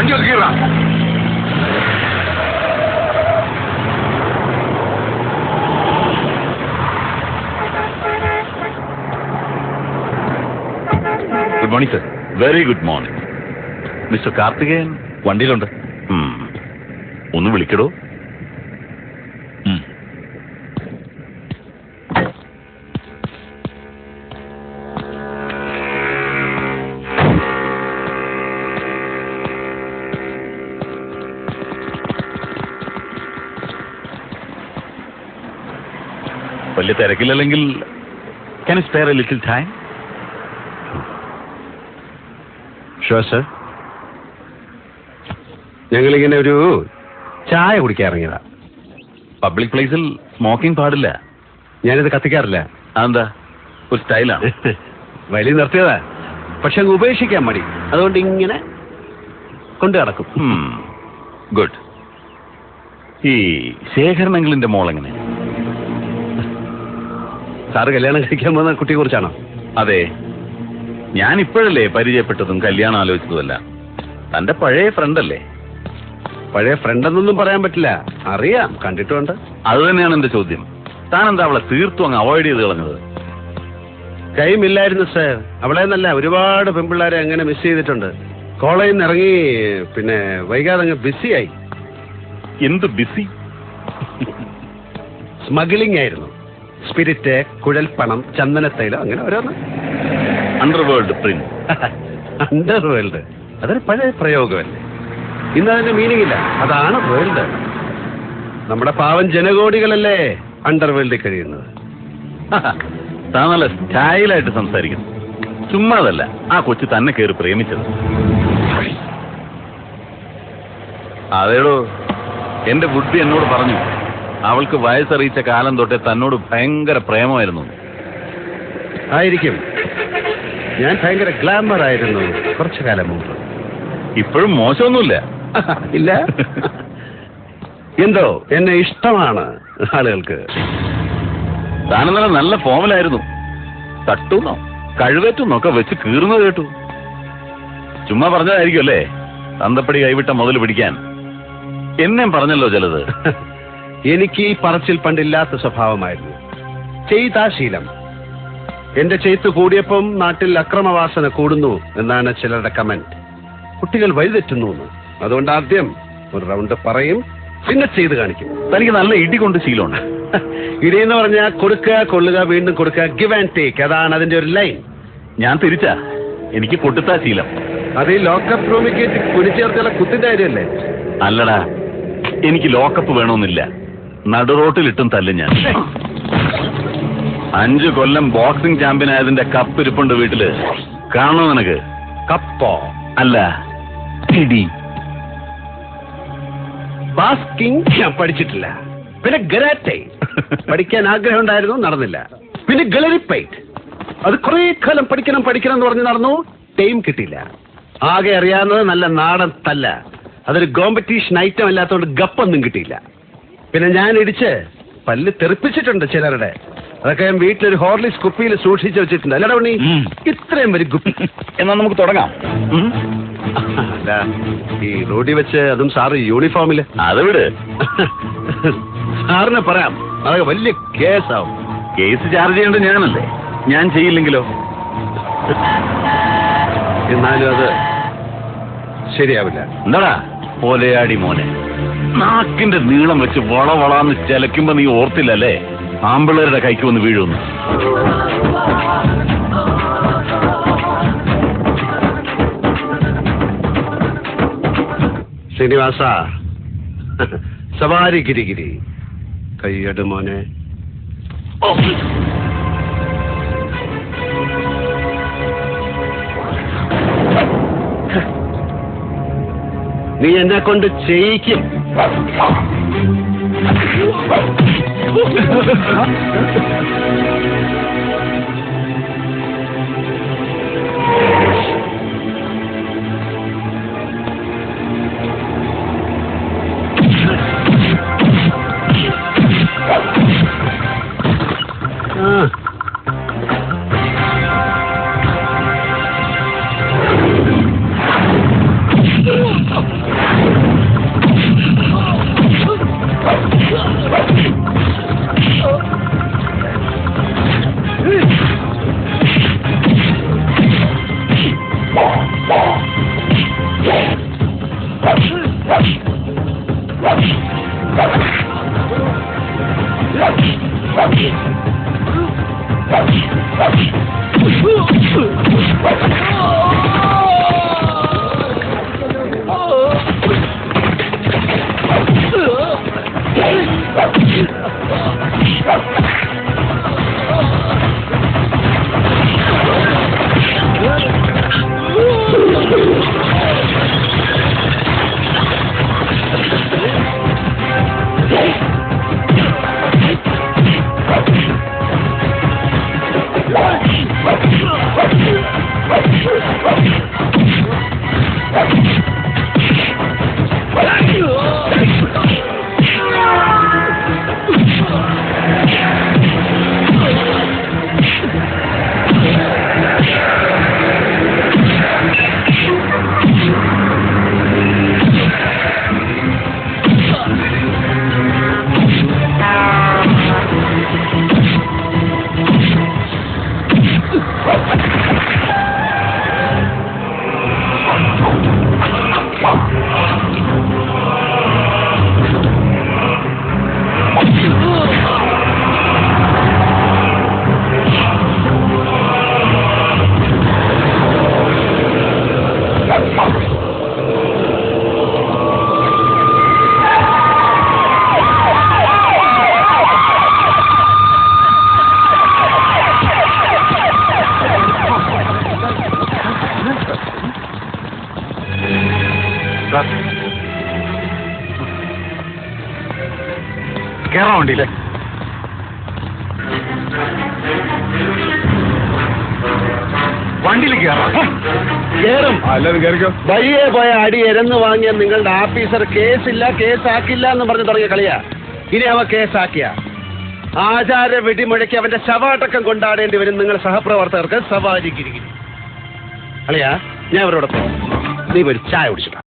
വണ്ടി ഒതുക്കിടാ. Good morning sir. Very good morning. Mister Karthikeyan വണ്ടിയിലുണ്ട്. ഒന്ന് വിളിക്കടോ. വലിയ തിരക്കില്ലെങ്കിൽ can you spare a little time? Sure sir. ഞങ്ങളിങ്ങനെ ഒരു ചായ കുടിക്കാൻ ഇറങ്ങിയതാ. പബ്ലിക് പ്ലേസിൽ സ്മോക്കിംഗ് പാടില്ല. ഞാനിത് കത്തിക്കാറില്ല. അതെന്താ? ഒരു സ്റ്റൈലാണ്. വലിയ നിർത്തിയതാ, പക്ഷെ അങ്ങ് ഉപേക്ഷിക്കാൻ മടി. അതുകൊണ്ട് ഇങ്ങനെ കൊണ്ടു നടക്കും. ഗുഡ്. ഈ ശേഖരനെങ്കിലിന്റെ മോളെങ്ങനെ? സാറ് കല്യാണം കഴിക്കാൻ പോകുന്ന കുട്ടിയെ കുറിച്ചാണോ? അതെ, ഞാൻ ഇപ്പോഴല്ലേ പരിചയപ്പെട്ടതും കല്യാണം ആലോചിച്ചതുമല്ല. തന്റെ പഴയ ഫ്രണ്ടല്ലേ? പഴയ ഫ്രണ്ടെന്നൊന്നും പറയാൻ പറ്റില്ല. അറിയാം, കണ്ടിട്ടുണ്ട്. അത് തന്നെയാണ് എന്റെ ചോദ്യം. താൻ എന്താ അവളെ തീർത്തും അങ്ങ് അവോയ്ഡ് ചെയ്ത് കളഞ്ഞത്? ടൈമില്ലായിരുന്നു സാർ. അവളെ നല്ല ഒരുപാട് പെൺപിള്ളേരെ അങ്ങനെ മിസ് ചെയ്തിട്ടുണ്ട്. കോളേജിൽ നിന്ന് ഇറങ്ങി പിന്നെ വൈകാതെ അങ്ങ് ബിസിയായി. എന്ത് ബിസി? സ്മഗ്ലിംഗ് ആയിരുന്നു. സ്പിരിറ്റ്, കുഴൽപ്പണം, ചന്ദനത്തൈലം, അങ്ങനെ ഓരോന്ന്. Underworld Prince. അണ്ടർവേൾഡ് അതൊരു പഴയ പ്രയോഗമല്ലേ? ഇന്ന് അതിന്റെ മീനിങ് ഇല്ല. അതാണ് വേൾഡ്. നമ്മുടെ പാവം ജനകോടികളല്ലേ അണ്ടർവേൾഡിൽ കഴിയുന്നത്. താൻ നല്ല സ്റ്റൈലായിട്ട് സംസാരിക്കുന്നു. ചുമ്മാതല്ല ആ കൊച്ചു തന്നെ കയറി പ്രേമിച്ചത്. അതേടോ, എന്റെ ബുദ്ധി എന്നോട് പറഞ്ഞു അവൾക്ക് വയസ്സറിയിച്ച കാലം തൊട്ടേ തന്നോട് ഭയങ്കര പ്രേമമായിരുന്നു. ആയിരിക്കും. ഞാൻ ഭയങ്കര ഗ്ലാമർ ആയിരുന്നു കുറച്ചു കാലം മുമ്പ്. ഇപ്പോഴും മോശമൊന്നുമില്ല. ഇല്ല, എന്തോ എന്നെ ഇഷ്ടമാണ് ആളുകൾക്ക്. താനെന്നല്ല നല്ല ഫോമിലായിരുന്നു. തട്ടുന്നോ കഴിവേറ്റുന്നൊക്കെ വെച്ച് കീറുന്നത് കേട്ടു. ചുമ്മാ പറഞ്ഞതായിരിക്കും അല്ലേ തന്തപ്പടി കൈവിട്ട മുതൽ പിടിക്കാൻ? എന്നെ പറഞ്ഞല്ലോ ചിലത്. എനിക്ക് ഈ പറച്ചിൽ പണ്ടില്ലാത്ത സ്വഭാവമായിരുന്നു. ചെയ്താ ശീലം. എന്റെ ചെയ്ത്ത് കൂടിയപ്പം നാട്ടിൽ അക്രമവാസന കൂടുന്നു എന്നാണ് ചിലരുടെ കമന്റ്. കുട്ടികൾ വഴിതെറ്റുന്നു. അതുകൊണ്ട് ആദ്യം ഒരു റൗണ്ട് പറയും, പിന്നെ ചെയ്ത് കാണിക്കും. തനിക്ക് നല്ല ഇടി കൊണ്ട് ശീലമുണ്ട്. ഇടിയെന്ന് പറഞ്ഞാൽ കൊടുക്കുക, കൊള്ളുക, വീണ്ടും കൊടുക്കുക, ഗിവ് ആൻഡ് ടേക്ക്. അതാണ് അതിന്റെ ഒരു ലൈൻ. ഞാൻ തിരിച്ചാ. എനിക്ക് പൊട്ടുത്താ ശീലം. അത് ഈ ലോക്കപ്പ് റൂമിൽ കയറ്റി കുടിച്ചേർത്തുള്ള കുത്തിന്റെ കാര്യമല്ലേ? അല്ലടാ, എനിക്ക് ലോക്കപ്പ് വേണമെന്നില്ല. നടുറോട്ടിലിട്ടും തല്ലും ഞാൻ. 5 കൊല്ലം ബോക്സിംഗ് ചാമ്പ്യൻ ആയതിന്റെ കപ്പ് ഇരിപ്പുണ്ട് വീട്ടില്. കാണണോ നിനക്ക്? കപ്പോ? അല്ല, ഇടി. ബാസ്കിംഗ് ഞാൻ പഠിച്ചിട്ടില്ല. പിന്നെ ഗരാറ്റെ പഠിക്കാൻ ആഗ്രഹം ഉണ്ടായിരുന്നു, നടന്നില്ല. പിന്നെ ഗളരിപ്പൈറ്റ് അത് കുറെ കാലം പഠിക്കണം എന്ന് പറഞ്ഞ് നടന്നു, ടൈം കിട്ടിയില്ല. ആകെ അറിയാവുന്നത് നല്ല നാടൻ തല്ല. അതൊരു കോമ്പറ്റീഷൻ ഐറ്റം അല്ലാത്തതുകൊണ്ട് ഗപ്പൊന്നും കിട്ടിയില്ല. പിന്നെ ഞാൻ ഇടിച്ച് പല്ല് തെറിപ്പിച്ചിട്ടുണ്ട് ചിലരുടെ. അതൊക്കെ ഞാൻ വീട്ടിലൊരു ഹോർലിക്സ് കുപ്പിയിൽ സൂക്ഷിച്ചു വെച്ചിട്ടുണ്ട്. അല്ലടാ ഉണ്ണി, ഇത്രയും വരെ കുപ്പി. എന്നാ നമുക്ക് തുടങ്ങാം. അല്ല, ഈ റോഡിൽ വെച്ച് അതും സാറ് യൂണിഫോമില്. അത് വിട്. സാറിന് പറയാം, അതൊക്കെ വലിയ കേസാവും. കേസ് ചാർജ് ചെയ്യേണ്ടത് ഞാനല്ലേ? ഞാൻ ചെയ്യില്ലെങ്കിലോ? എന്നാലും അത് ശരിയാവില്ല. എന്താടാ പോലെയാടി മോനെ, നാക്കിന്റെ നീളം വെച്ച് വളവളാന്ന് ചെലക്കുമ്പോ നീ ഓർത്തില്ലല്ലേ ആമ്പിള്ളേരുടെ കൈക്ക് വന്ന് വീഴുന്നു. ശ്രീനിവാസ, സവാരി ഗിരിഗിരി കയ്യട് മോനെ. നീ എന്നെ കൊണ്ട് ചെയ്യിക്കും. കേറാൻ വേണ്ടിയില്ലേ? വണ്ടിയിൽ കേറും. അല്ലാതെ കയറിക്കോ. വഴിയെ പോയ അടി എരന്ന് വാങ്ങിയ നിങ്ങളുടെ ആഫീസർ കേസില്ല കേസാക്കില്ല എന്ന് പറഞ്ഞു തുടങ്ങിയ കളിയാ. ഇനി അവ കേസാക്കിയ ആചാര വെടിമുഴക്കി അവന്റെ ശവാടക്കം കൊണ്ടാടേണ്ടി വരും നിങ്ങൾ സഹപ്രവർത്തകർക്ക്. സവാരി ഗിരിഗിരി അളിയാ, ഞാൻ അവരോടൊപ്പം നീ ഒരു ചായ കുടിച്ചിട്ടാ.